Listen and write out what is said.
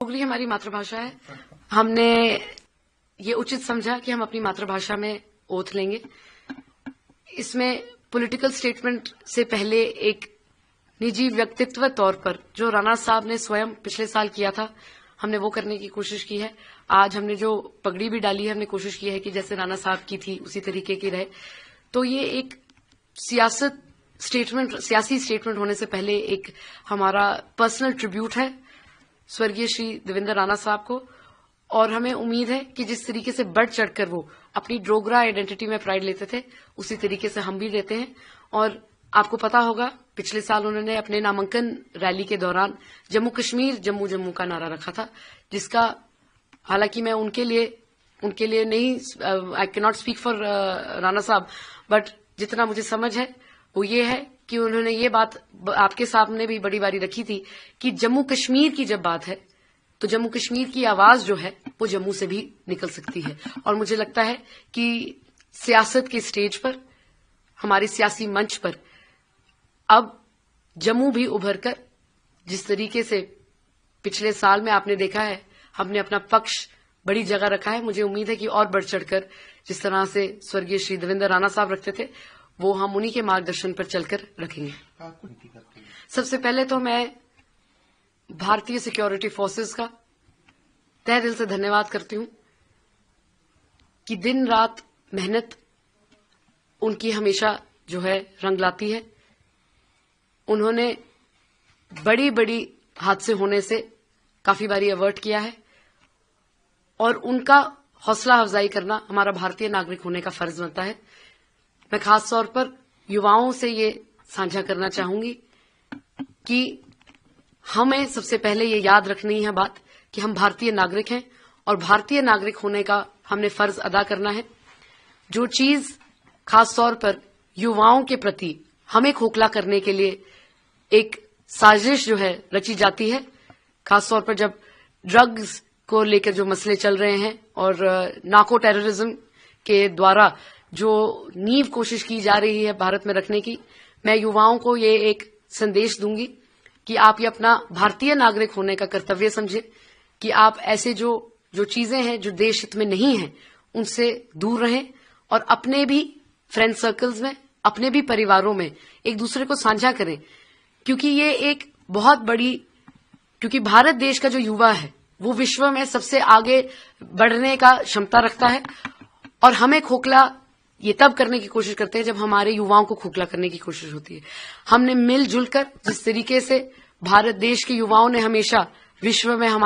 डोगरी हमारी मातृभाषा है। हमने ये उचित समझा कि हम अपनी मातृभाषा में ओथ लेंगे। इसमें पॉलिटिकल स्टेटमेंट से पहले एक निजी व्यक्तित्व तौर पर जो राणा साहब ने स्वयं पिछले साल किया था, हमने वो करने की कोशिश की है। आज हमने जो पगड़ी भी डाली है, हमने कोशिश की है कि जैसे राणा साहब की थी उसी तरीके की रहे। तो ये एक सियासी स्टेटमेंट होने से पहले एक हमारा पर्सनल ट्रिब्यूट है स्वर्गीय श्री देवेंद्र राणा साहब को। और हमें उम्मीद है कि जिस तरीके से बढ़ चढ़कर वो अपनी डोगरा आइडेंटिटी में प्राइड लेते थे, उसी तरीके से हम भी लेते हैं। और आपको पता होगा पिछले साल उन्होंने अपने नामांकन रैली के दौरान जम्मू कश्मीर जम्मू जम्मू का नारा रखा था, जिसका हालांकि मैं उनके लिए नहीं, I can not speak for Rana साहब, बट जितना मुझे समझ है वो ये है कि उन्होंने ये बात आपके सामने भी बड़ी बारी रखी थी कि जम्मू कश्मीर की जब बात है तो जम्मू कश्मीर की आवाज जो है वो जम्मू से भी निकल सकती है। और मुझे लगता है कि सियासत के स्टेज पर, हमारे सियासी मंच पर अब जम्मू भी उभर कर, जिस तरीके से पिछले साल में आपने देखा है हमने अपना पक्ष बड़ी जगह रखा है, मुझे उम्मीद है कि और बढ़ चढ़कर जिस तरह से स्वर्गीय श्री देवेंद्र राणा साहब रखते थे वो हम उन्हीं के मार्गदर्शन पर चलकर रखेंगे। सबसे पहले तो मैं भारतीय सिक्योरिटी फोर्सेस का तहे दिल से धन्यवाद करती हूं कि दिन रात मेहनत उनकी हमेशा जो है रंग लाती है। उन्होंने बड़ी बड़ी हादसे होने से काफी बारी अवर्ट किया है और उनका हौसला अफजाई करना हमारा भारतीय नागरिक होने का फर्ज बनता है। मैं खास तौर पर युवाओं से ये साझा करना चाहूंगी कि हमें सबसे पहले ये याद रखनी है बात कि हम भारतीय नागरिक हैं और भारतीय नागरिक होने का हमने फर्ज अदा करना है। जो चीज खास तौर पर युवाओं के प्रति हमें खोखला करने के लिए एक साजिश जो है रची जाती है, खासतौर पर जब ड्रग्स को लेकर जो मसले चल रहे हैं और नार्को टेररिज्म के द्वारा जो नींव कोशिश की जा रही है भारत में रखने की, मैं युवाओं को ये एक संदेश दूंगी कि आप ये अपना भारतीय नागरिक होने का कर्तव्य समझें कि आप ऐसे जो चीजें हैं जो देश हित में नहीं है उनसे दूर रहें और अपने भी फ्रेंड सर्कल्स में, अपने भी परिवारों में एक दूसरे को साझा करें। क्योंकि ये एक बहुत बड़ी, क्योंकि भारत देश का जो युवा है वो विश्व में सबसे आगे बढ़ने का क्षमता रखता है और हमें खोखला ये तब करने की कोशिश करते हैं जब हमारे युवाओं को खोखला करने की कोशिश होती है। हमने मिलजुल कर जिस तरीके से भारत देश के युवाओं ने हमेशा विश्व में हमारे